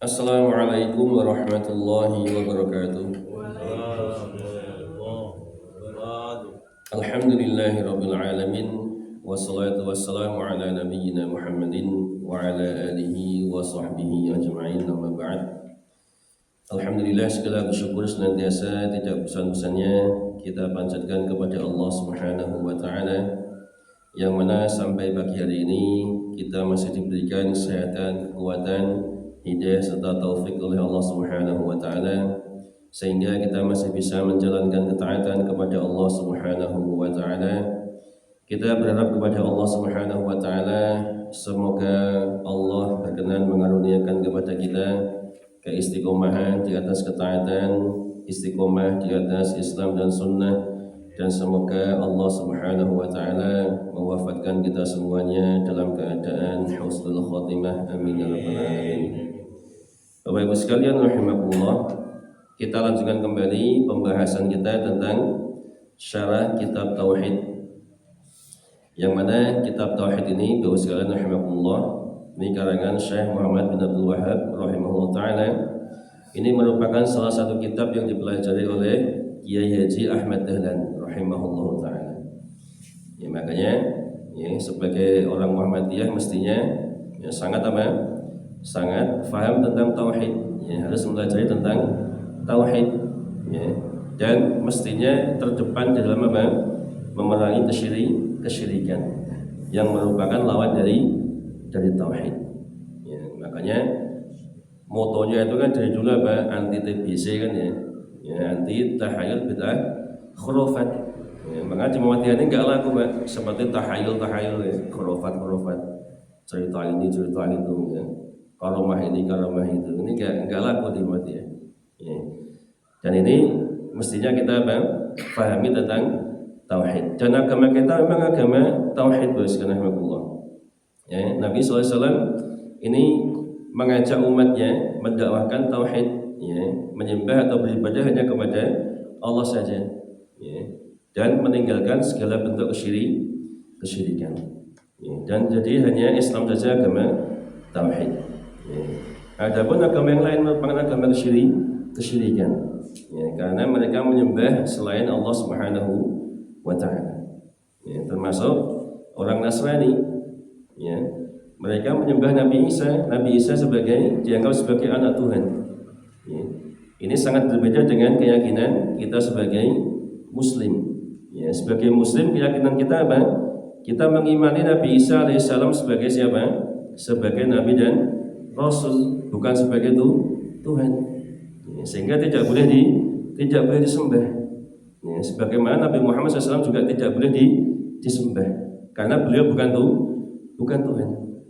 Assalamualaikum warahmatullahi wabarakatuh. Alhamdulillahi rabbil alamin. Wassalatu wassalamu ala nabiyyina Muhammadin wa ala alihi wa sahbihi ajma'in, amma ba'd. Alhamdulillah, segala bersyukur senantiasa tidak bosan-bosannya kita panjatkan kepada Allah Subhanahu wa taala, yang mana sampai pagi hari ini kita masih diberikan kesehatan, kekuatan, hidayah serta taufik oleh Allah Subhanahu wa taala, sehingga kita masih bisa menjalankan ketaatan kepada Allah Subhanahu wa taala. Kita berharap kepada Allah Subhanahu wa taala semoga Allah berkenan mengaruniakan kepada kita keistiqomahan di atas ketaatan, istiqomah di atas Islam dan sunnah, dan semoga Allah Subhanahu wa taala mewafatkan kita semuanya dalam keadaan husnul khotimah. Amin ya rabbal alamin. Bapak Ibu sekalian rahimakumullah, kita lanjutkan kembali pembahasan kita tentang syarah kitab tauhid, yang mana kitab tauhid ini Bapak sekalian rahimakumullah, ini karangan Syekh Muhammad bin Abdul Wahhab rahimahullah taala. Ini merupakan salah satu kitab yang dipelajari oleh Kiai Haji Ahmad Dahlan rahimahullah taala. Ya, makanya sebagai orang Muhammadiyah mestinya sangat sangat faham tentang tauhid, harus mempelajari tentang tauhid, dan mestinya terdepan di dalam memerangi kesyirikan yang merupakan lawan dari tauhid. Makanya motonya itu kan dari dulu anti TBC kan, anti tahayul bid'ah khurafat. Maka di Muhammadiyah ini enggak laku seperti tahayul khurafat, cerita ini cerita itu, karomah ini karomah itu, ini enggak laku di Muhammadiyah. Dan ini mestinya kita pahami tentang tauhid. Dan agama kita memang agama tauhid, bismillahirrahmanirrahim. Nabi SAW ini mengajak umatnya mendakwahkan tauhid, menyembah atau beribadah hanya kepada Allah saja, dan meninggalkan segala bentuk kesyirikan. Dan jadi hanya Islam saja agama tauhid. Adapun agama yang lain merupakan agama kesyirikan, karena mereka menyembah selain Allah Subhanahu wa taala. Termasuk orang Nasrani, mereka menyembah Nabi Isa dianggap sebagai anak Tuhan. Ini sangat berbeda dengan keyakinan kita sebagai Muslim. Sebagai Muslim, keyakinan kita apa? Kita mengimani Nabi Isa alaihissalam sebagai siapa? Sebagai Nabi dan Rasul, bukan sebagai Tuhan. Sehingga tidak boleh disembah. Sebagaimana Nabi Muhammad SAW juga tidak boleh disembah, karena beliau bukan Tuhan,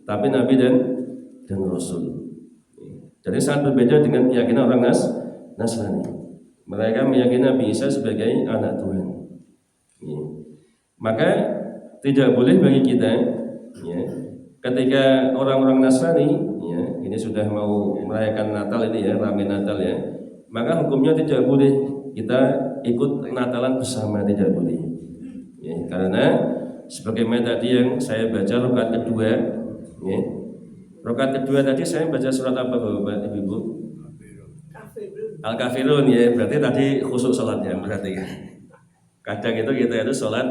tapi Nabi dan Rasul. Jadi sangat berbeda dengan keyakinan orang Nasrani. Mereka meyakini Nabi Isa sebagai anak Tuhan. Maka tidak boleh bagi kita, ketika orang-orang Nasrani, ini sudah mau merayakan Natal ini, ramai Natal, maka hukumnya tidak boleh kita ikut Natalan bersama, tidak boleh. Karena sebagaimana tadi yang saya baca rakaat kedua, rakaat kedua tadi saya baca surat apa Bapak Ibu? Al-Kafirun, berarti tadi khusyuk salatnya berarti. Kadang itu kita salat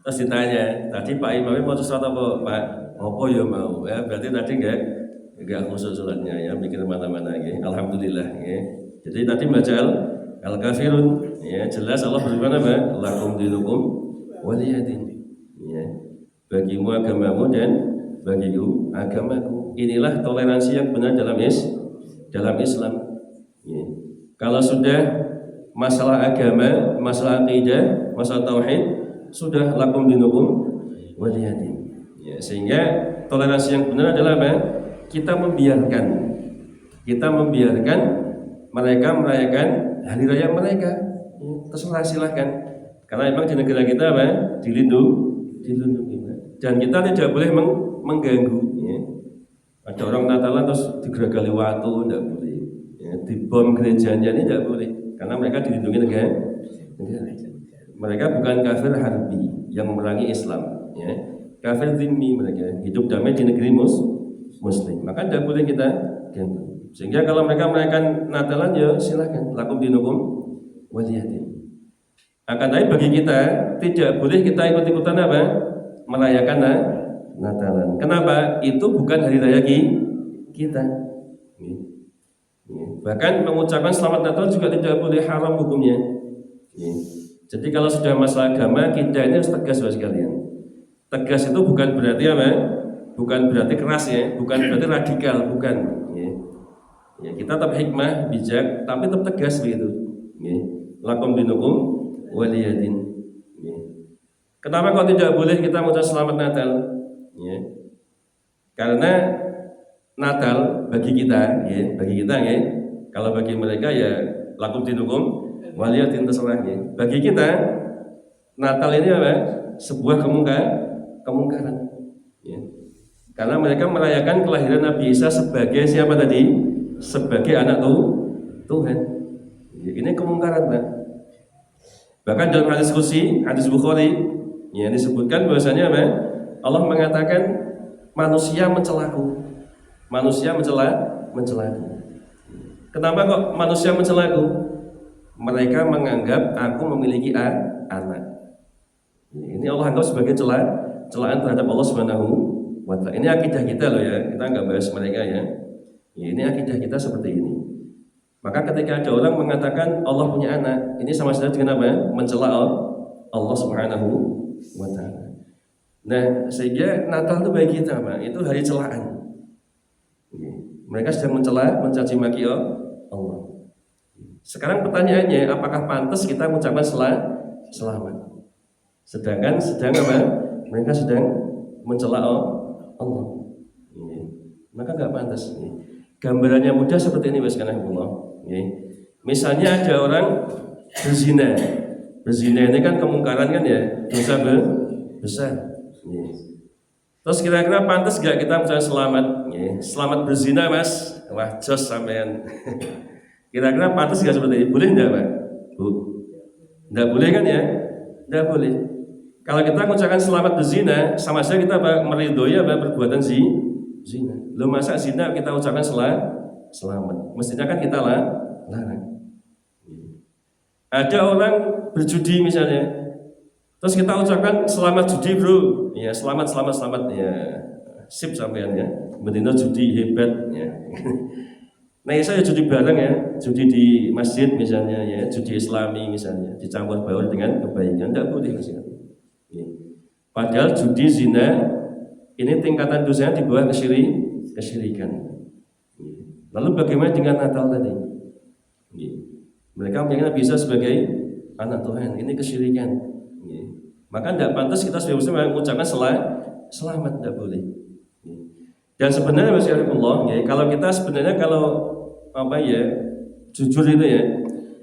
terus ditanya, tadi Pak Imam mau surat apa Pak? Apa ya mau? Berarti tadi enggak khusyuk salatnya, mikir mana-mana. Alhamdulillah. Jadi tadi baca Al-Kafirun, jelas Allah berfirman apa? Lakum dinukum waliyadin. Bagimu agamamu dan bagiku agamaku. Inilah toleransi yang benar dalam Islam. Kalau sudah masalah agama, masalah akidah, masalah tauhid, sudah lakum dinukum waliyadin. Sehingga toleransi yang benar adalah apa? Kita membiarkan mereka merayakan hari raya mereka, terserah silahkan. Karena memang di negara kita dilindungi, dan kita tidak boleh mengganggu. Ada orang Natalan terus digeragali waktu, tidak boleh. Dibom gerejanya ini tidak boleh, karena mereka dilindungi negara. Mereka bukan kafir harbi yang memerangi Islam, kafir zimmi, mereka hidup damai di negeri Muslim. Maka tidak boleh kita ganggu. Sehingga kalau mereka merayakan Natalan ya silakan, lakum dinukum waliyadin. Akan tapi bagi kita tidak boleh kita ikut-ikutan apa? Merayakan Natalan. Kenapa? Itu bukan hari raya kita. Bahkan mengucapkan selamat Natal juga tidak boleh, haram hukumnya. Jadi kalau sudah masalah agama, kita ini harus tegas sekalian. Tegas itu bukan berarti apa? Bukan berarti keras ya, bukan berarti radikal, bukan. Ya, kita tetap hikmah, bijak, tapi tetap tegas begitu. Lakum dinukum waliyadin. Kenapa kok tidak boleh kita mengucapkan selamat Natal? Karena Natal bagi kita, kalau bagi mereka ya lakum dinukum waliyadin terserah. Bagi kita Natal ini apa? Sebuah kemungkaran. Karena mereka merayakan kelahiran Nabi Isa sebagai siapa tadi? Sebagai anak Tuhan. Ini kemungkaran, Pak. Bahkan dalam hadis qudsi, hadis Bukhari, disebutkan bahwasanya apa? Allah mengatakan manusia mencelaku. Manusia mencelaku. Kenapa kok manusia mencelaku? Mereka menganggap aku memiliki anak. Ini Allah anggap sebagai celaan terhadap Allah Subhanahu wa Ta'ala. Ini akidah kita loh ya. Kita nggak bahas mereka ya. Ini akidah kita seperti ini. Maka ketika ada orang mengatakan Allah punya anak, ini sama saja dengan apa? Mencela Allah Subhanahu wa Ta'ala. Nah, sehingga Natal itu bagi kita, Pak, itu hari celaan. Mereka sedang mencela, mencaci maki Allah. Sekarang pertanyaannya, apakah pantas kita mengucapkan selamat? Sedang apa? Mereka sedang mencela Allah. Maka nggak pantas. Gambarannya mudah seperti ini, Bismillahirrahmanirrahim. Misalnya ada orang berzina. Berzina ini kan kemungkaran kan ya, dosa besar. Terus kira-kira pantas gak kita mengucapkan selamat? Selamat berzina, Mas. Wah, jos sampean. Kira-kira pantas gak seperti ini? Boleh enggak, Pak? Bu? Enggak boleh kan ya? Enggak boleh. Kalau kita mengucapkan selamat berzina, sama saja kita meridhoi perbuatan zina. Lo masa zina kita ucapkan selamat? Mestinya kan kita larang. Ada orang berjudi misalnya, terus kita ucapkan selamat judi bro, ya selamat ya, sip sampean ya, betina judi hebat ya. Nah saya judi bareng ya, judi di masjid misalnya ya, judi Islami misalnya, dicampur baur dengan kebaikan, tidak boleh misalnya. Padahal judi zina ini tingkatan dosanya di bawah kesyirikan. Lalu bagaimana dengan Natal tadi? Mereka meyakini bisa sebagai anak Tuhan. Ini kesyirikan. Maka tidak pantas kita sebagai muslim mengucapkan selamat, tidak boleh. Dan sebenarnya Masya kalau kita sebenarnya jujur itu ya,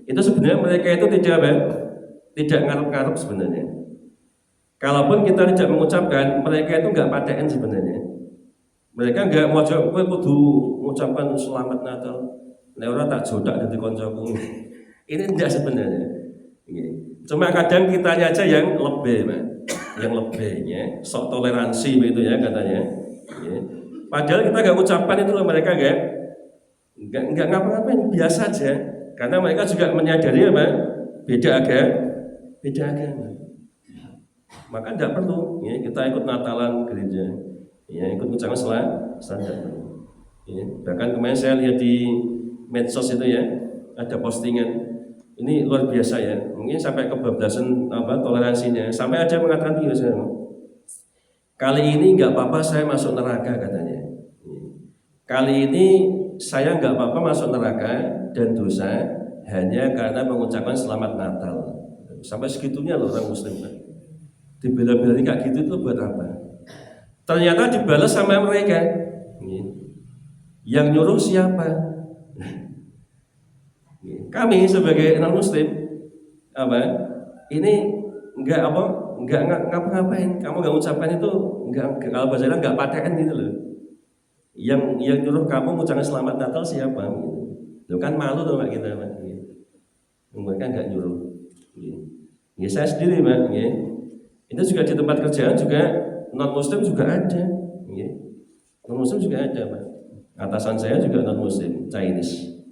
itu sebenarnya mereka itu tidak ngarep-ngarep sebenarnya. Kalaupun kita tidak mengucapkan, mereka itu nggak paten sebenarnya. Mereka nggak mau jawab, gue kudu mengucapkan selamat Natal. Orang tak jodak dari koncoku. Ini tidak sebenarnya. Cuma kadang kitanya aja yang lebih, Pak. Yang lebihnya, sok toleransi begitu ya katanya. Padahal kita nggak ucapkan itu loh, mereka nggak ngapa-ngapain, biasa aja. Karena mereka juga menyadari apa? Beda agama. Maka tidak perlu kita ikut Natalan gereja, ikut ucapan selamat. Bahkan kemarin saya lihat di medsos itu ya, ada postingan ini luar biasa ya, mungkin sampai kebablasan toleransinya, sampai ada mengatakan kali ini nggak apa-apa saya masuk neraka katanya. Kali ini saya nggak apa-apa masuk neraka dan dosa hanya karena mengucapkan selamat Natal. Sampai segitunya loh orang Muslim. Dibela-belain kayak gitu itu buat apa? Ternyata dibalas sama mereka. Yang nyuruh siapa? Kami sebagai non Muslim ini nggak ngapa-ngapain. Kamu nggak ucapkan itu kalau bahasa Arab nggak paten gitu loh. Yang nyuruh kamu mengucapkan selamat Natal siapa? Lo kan malu tuh Pak kita, Pak. Mereka nggak nyuruh. Saya sendiri, Pak. Itu juga di tempat kerjaan juga non Muslim juga ada. Non Muslim juga ada, Pak. Atasan saya juga non Muslim, Chinese.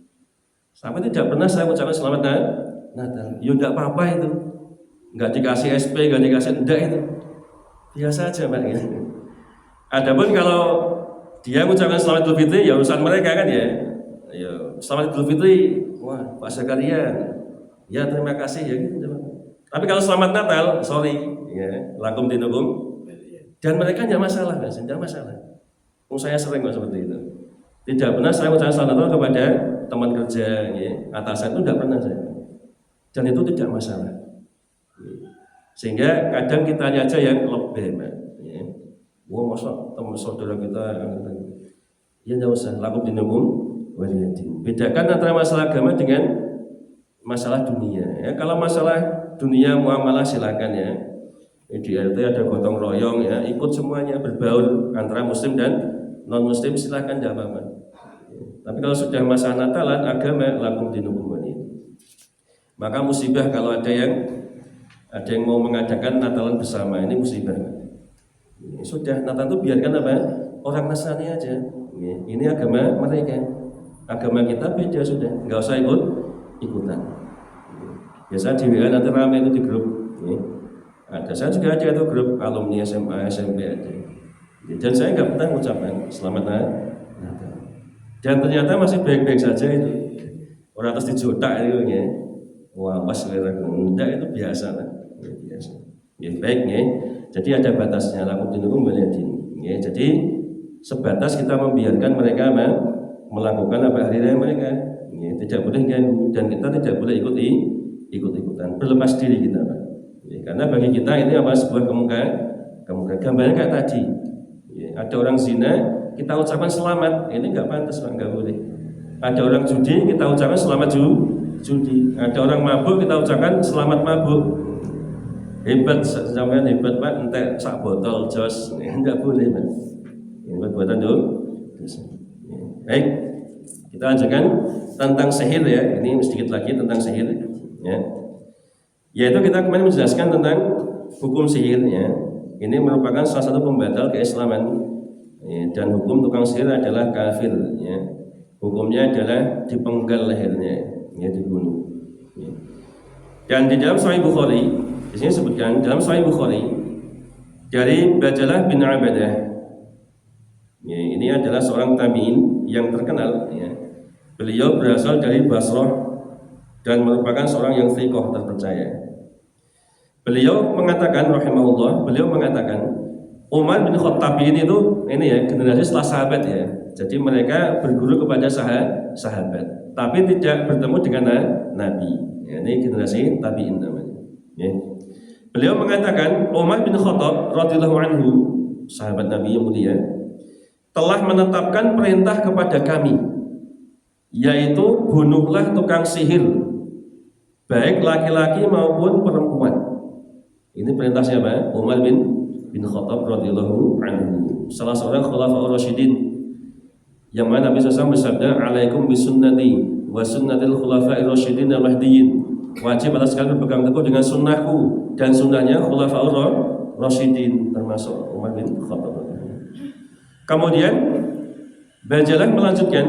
Sampai tidak pernah saya ucapkan selamat Natal. Ya enggak apa-apa itu. Enggak dikasih SP, enggak dikasih enggak itu. Biasa aja Pak. Adapun kalau dia mengucapkan selamat Idul Fitri ya urusan mereka kan ya. Ya, selamat Idul Fitri. Wah, Pak Zakaria. Ya terima kasih ya gitu. Tapi kalau selamat Natal, sorry ya, lakum dinukum. Dan mereka enggak masalah, enggak masalah. Saya sering kok seperti itu. Tidak pernah saya ucapkan selamat Natal kepada teman kerja, ya, atasan itu tidak pernah saya. Dan itu tidak masalah. Sehingga kadang kita aja yang lebih, ya. Wah masa teman saudara kita, ya tidak usah. Lakum dinukum waliyadin. Bedakan antara masalah agama dengan masalah dunia. Ya, kalau masalah dunia muamalah silakan ya. Di RT ada gotong royong ya, ikut semuanya berbaur antara muslim dan non muslim silakan tidak apa-apa. Tapi kalau sudah masa Natalan agama lakum dinukum waliyadin. Maka musibah kalau ada yang mau mengadakan Natalan bersama, ini musibah. Ini sudah Natal itu biarkan apa? Orang Nasrani aja. Ini agama mereka. Agama kita beda sudah, nggak usah ikutan. Biasa di WA nanti ramai itu di grup. Ada saya juga ada itu grup alumni SMA, SMP ada. Dan saya nggak pernah mengucapkan selamat Natal. Dan ternyata masih baik-baik saja itu. Orang atas dijotak itu ya. Wah, pas enggak itu biasa lah. Ya, biasa. Ya, baik ya. Jadi ada batasnya lakum dinukum waliyadin. Ya, jadi sebatas kita membiarkan mereka melakukan apa hari raya mereka. Ya, tidak boleh ganggu dan kita tidak boleh ikut-ikutan. Berlepas diri kita, Pak. Ya, karena bagi kita ini apa sebuah kemungkaran gambarnya kayak tadi. Ya, ada orang zina, kita ucapkan selamat, ini nggak pantas Pak, nggak boleh. Ada orang judi, kita ucapkan selamat judi. Ada orang mabuk, kita ucapkan selamat mabuk. Hebat, sampean hebat Pak, entek sak botol jos, nggak boleh Pak. Ini perbuatan dosa. Baik, kita lanjutkan tentang sihir ya. Ini sedikit lagi tentang sihir ya. Yaitu kita kemarin menjelaskan tentang hukum sihirnya. Ini merupakan salah satu pembatal keislaman ya, dan hukum tukang sihir adalah kafir ya. Hukumnya adalah dipenggal lehernya ya, dibunuh ya. Dan di dalam Sahih Bukhari di sini sebutkan dalam Sahih Bukhari dari Bajalah bin Abadah ya, ini adalah seorang tabi'in yang terkenal ya. Beliau berasal dari Basrah dan merupakan seorang yang thiqah terpercaya. Beliau mengatakan rahimahullah, beliau mengatakan Umar bin Khattab ini ya generasi setelah sahabat ya. Jadi mereka berguru kepada sahabat, tapi tidak bertemu dengan Nabi. Ya, ini generasi tabi'in namanya. Ya. Beliau mengatakan Umar bin Khattab radhiyallahu anhu, sahabat Nabi yang mulia, telah menetapkan perintah kepada kami, yaitu bunuhlah tukang sihir, baik laki-laki maupun perempuan. Ini perintah siapa? Umar bin Khattab radhiyallahu anhu, salah seorang khulafaur rasyidin, yang mana Nabi SAW bersabda, alaikum bisunnati wa sunnatil khulafa'ir rasyidin al-mahdiyyin. Wajib atas kalian berpegang teguh dengan sunnahku dan sunnahnya khulafaur rasyidin, termasuk Umar bin Khattab. Kemudian Bajalah melanjutkan,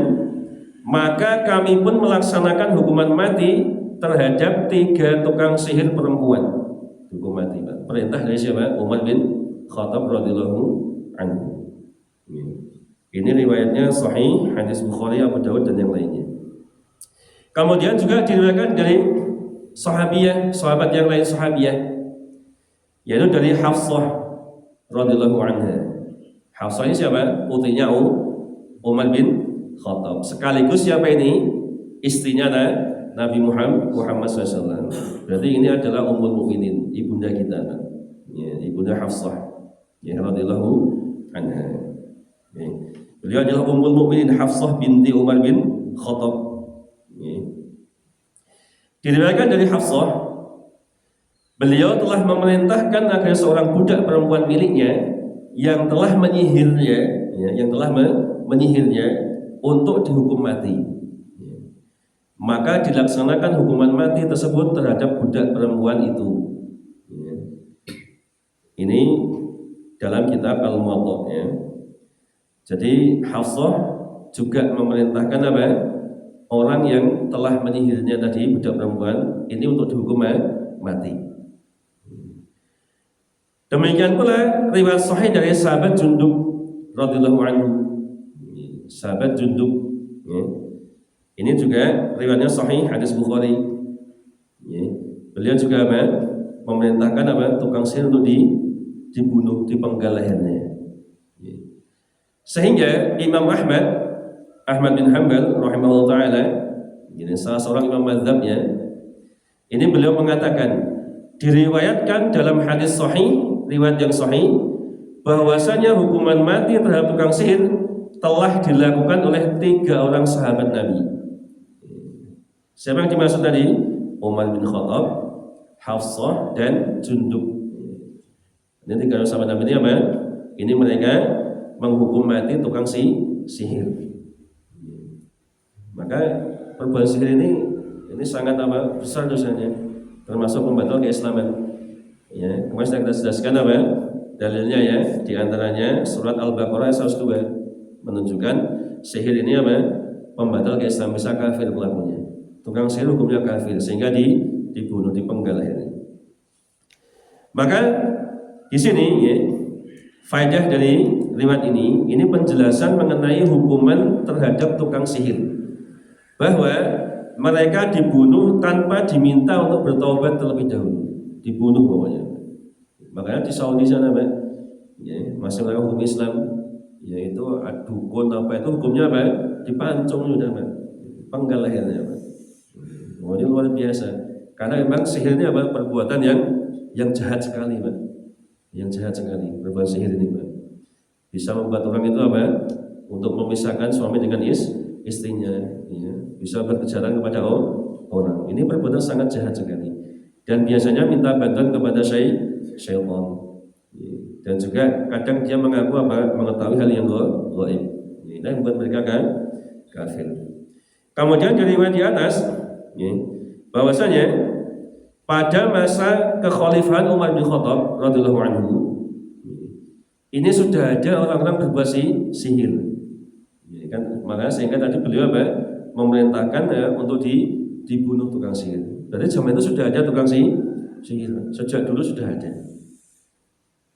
maka kami pun melaksanakan hukuman mati terhadap 3 tukang sihir perempuan. Hukum mati, Pak. Perintah dari siapa? Umar bin Khattab radhiyallahu anhu. Ini riwayatnya sahih, hadis Bukhari, Abu Dawud dan yang lainnya. Kemudian juga diriwayatkan dari sahabat yang lain sahabiyah, yaitu dari Hafsah radhiyallahu anha. Hafsah ini siapa? Putrinya Umar bin Khattab. Sekaligus siapa ini? Istrinya Nabi Muhammad SAW. Berarti ini adalah Ummul Mukminin, ibunda kita, ya, ibunda Hafsah, ya, radhiyallahu anha. Ya. Beliau adalah Ummul Mukminin Hafsah binti Umar bin Khattab. Ya. Diriwayatkan dari Hafsah, beliau telah memerintahkan agar seorang budak perempuan miliknya yang telah menyihirnya, untuk dihukum mati. Maka dilaksanakan hukuman mati tersebut terhadap budak perempuan itu. Ini dalam kitab Al-Muwatta ya. Jadi Hafsah juga memerintahkan apa? Orang yang telah menyihirnya tadi, budak perempuan ini, untuk dihukum mati. Demikian pula riwayat sahih dari sahabat Jundub radhiyallahu anhu. Sahabat Jundub, ya. Ini juga riwayatnya sahih, hadis Bukhari. Ya. Beliau juga apa? Memerintahkan apa? Tukang sihir untuk dibunuh, dipenggal lehernya. Ya. Sehingga Imam Ahmad bin Hanbal rahimahullah taala, ini salah seorang imam mazhabnya, ini beliau mengatakan, diriwayatkan dalam hadis sahih, riwayat yang sahih, bahwasanya hukuman mati terhadap tukang sihir telah dilakukan oleh 3 orang sahabat Nabi. Siapa yang dimaksud tadi? Umar bin Khattab, Hafsah, dan Jundub. Ini 3 orang sahabat Nabi ini apa? Ini mereka menghukum mati tukang sihir. Maka perbuatan sihir ini sangat apa? Besar dosanya, termasuk pembatal keislaman. Ya, kemarin sudah kita jelaskan apa dalilnya ya, diantaranya surat Al-Baqarah 102 menunjukkan sihir ini apa? Pembatal keislaman, bisa kafir pelakunya. Tukang sihir hukumnya kafir, sehingga dibunuh, dipenggal lehernya. Maka di sini ya, faedah dari riwayat ini penjelasan mengenai hukuman terhadap tukang sihir, bahwa mereka dibunuh tanpa diminta untuk bertaubat terlebih dahulu. Dibunuh pokoknya. Makanya di Saudi sana Pak, ya, masih melakukan hukum Islam, yaitu dukun apa itu hukumnya apa? Dipancung sudah Pak, penggal lehernya Pak. Ini luar biasa. Karena memang sihir ini apa? Perbuatan yang jahat sekali Pak. Yang jahat sekali perbuatan sihir ini Pak. Bisa membuat orang itu apa? Untuk memisahkan suami dengan istrinya, ya. Bisa berkejaran kepada orang. Ini perbuatan sangat jahat sekali. Dan biasanya minta bantuan kepada syaitan. Dan juga kadang dia mengaku apa? Mengetahui hal yang gaib. Ini yang membuat mereka kafir. Kemudian dari riwayat di atas, ya, bahwasanya pada masa kekhalifahan Umar bin Khattab radhiyallahu anhu, ini sudah ada orang-orang berbuat sihir. Ya, kan? Maka sehingga tadi beliau apa? Memerintahkan untuk dibunuh tukang sihir. Berarti zaman itu sudah ada tukang sihir, sejak dulu sudah ada.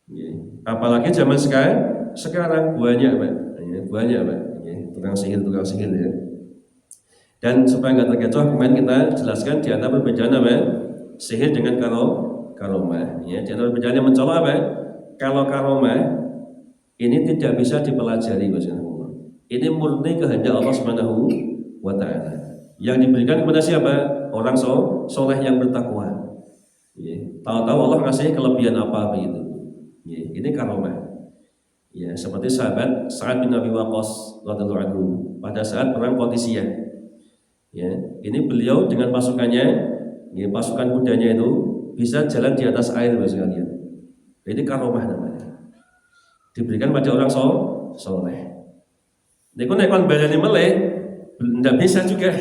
Ya. Apalagi zaman sekarang banyak Pak, ya, banyak Pak, ya, tukang sihir ya. Dan supaya nggak terkecoh, kemarin kita jelaskan di antara perbedaan apa? Sihir dengan karomah. Ya, di antara perbedaan yang mencolok apa? Kalau karomah ini tidak bisa dipelajari, ini murni kehendak Allah Subhanahu wa Ta'ala. Yang diberikan kepada siapa? Orang soleh yang bertakwa. Ya, tahu-tahu Allah ngasih kelebihan apa begitu. Ya, ini karomah. Ya, seperti sahabat Sa'ad bin Abi Waqqas radhiyallahu anhu pada saat perang Qadisiyah. Ya, ini beliau dengan pasukannya, ya, pasukan kudanya itu bisa jalan di atas air sekalian. Ini karomah namanya. Diberikan pada orang soleh. Nek kon baleni meleh, ndak bisa juga.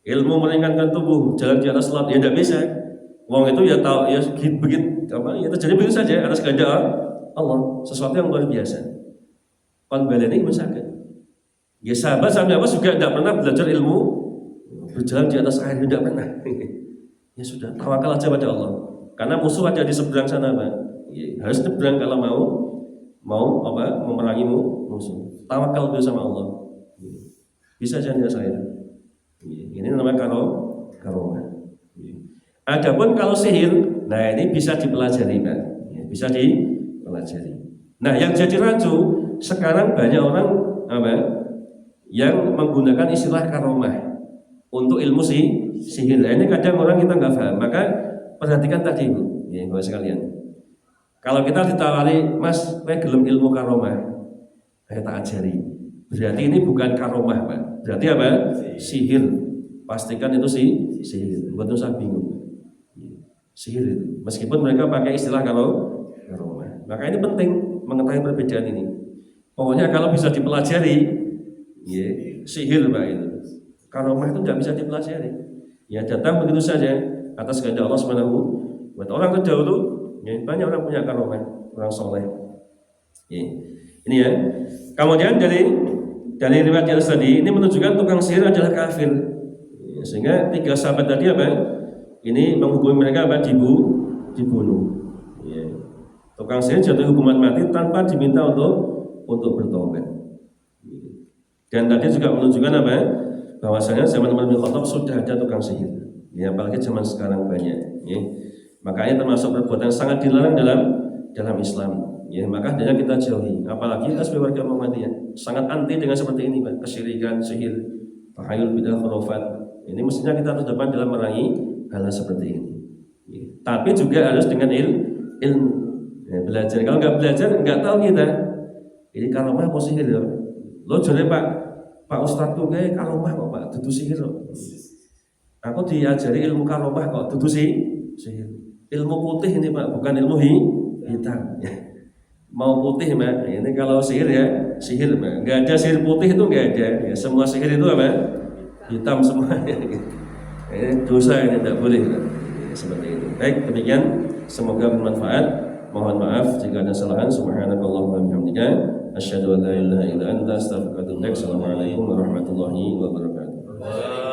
Ilmu meringankan tubuh, jalan di atas laut, ya tidak bisa. Wong itu ya tahu, ya begitu apa? Ya terjadi begitu saja atas kehendak Allah, sesuatu yang luar biasa. Kon baleni sakit. Ya sahabat sampai apa juga tidak pernah belajar ilmu berjalan di atas air, tidak pernah. Ya sudah, tawakal aja pada Allah. Karena musuh ada di seberang sana Pak. Ya, harus nyebrang kalau mau apa? Memerangi musuh. Tawakal dulu sama Allah. Bisa jalan di atas air. Ini namanya karomah. Adapun kalau sihir, nah ini bisa dipelajari Pak, ya, bisa dipelajari. Nah yang jadi rancu sekarang banyak orang apa? Yang menggunakan istilah karomah untuk ilmu sihir. Nah, ini kadang orang kita nggak paham. Maka perhatikan tadi Bu, ya Bapak sekalian. Kalau kita ditawari, Mas, saya gelem ilmu karomah, saya tak ajari. Berarti ini bukan karomah Pak. Berarti apa? Sihir. Pastikan itu sihir. Bukan usah bingung. Sihir itu. Meskipun mereka pakai istilah karomah. Maka ini penting mengetahui perbedaan ini. Pokoknya kalau bisa dipelajari, ya, sihir Pak itu. Karomah itu tidak bisa dipelajari. Ya datang begitu saja atas kehendak Allah Subhanahu wa Ta'ala. Orang terdahulu, ya, banyak orang punya karomah, orang soleh. Ya. Ini ya. Kemudian dari dari riwayat Anas tadi ini menunjukkan tukang sihir adalah kafir. Sehingga 3 sahabat tadi apa? Ini menghukumi mereka apa? Dibunuh. Ya. Tukang sihir jatuh hukuman mati tanpa diminta untuk bertobat. Dan tadi juga menunjukkan apa? Bahwasanya zaman Umar bin Khattab sudah ada tukang sihir. Ya, apalagi zaman sekarang banyak. Ya. Makanya termasuk perbuatan sangat dilarang dalam Islam. Ya, maka hendaknya kita jauhi. Apalagi kita sebagai warga Muhammadiyah sangat anti dengan seperti ini, Pak. Kesyirikan, sihir, tahayul, bidah, khurafat. Ini mestinya kita harus depan dalam merangi hal seperti ini. Ya. Tapi juga harus dengan ilmu. Ya, belajar. Kalau nggak belajar, nggak tahu kita. Ini karomah apa sihir ya? Lo jadi Pak Ustadz tuh kayak karomah kok Pak, dudu sihir. Aku diajari ilmu karomah kok dudu sihir. Ilmu putih ini Pak, bukan ilmu hitam. Mau putih Pak, ini kalau sihir ya sihir Pak. Nggak ada sihir putih itu nggak ada. Ya, semua sihir itu apa? Hitam semuanya. Ini dosa ini tidak boleh Pak. Ya, seperti itu. Baik, demikian. Semoga bermanfaat. Mohon maaf jika ada kesalahan. Subhanakallahumma wa bihamdika asyhadu an la ilaha illa anta astaghfiruka wa atubu ilaik. Assalamualaikum warahmatullahi wabarakatuh.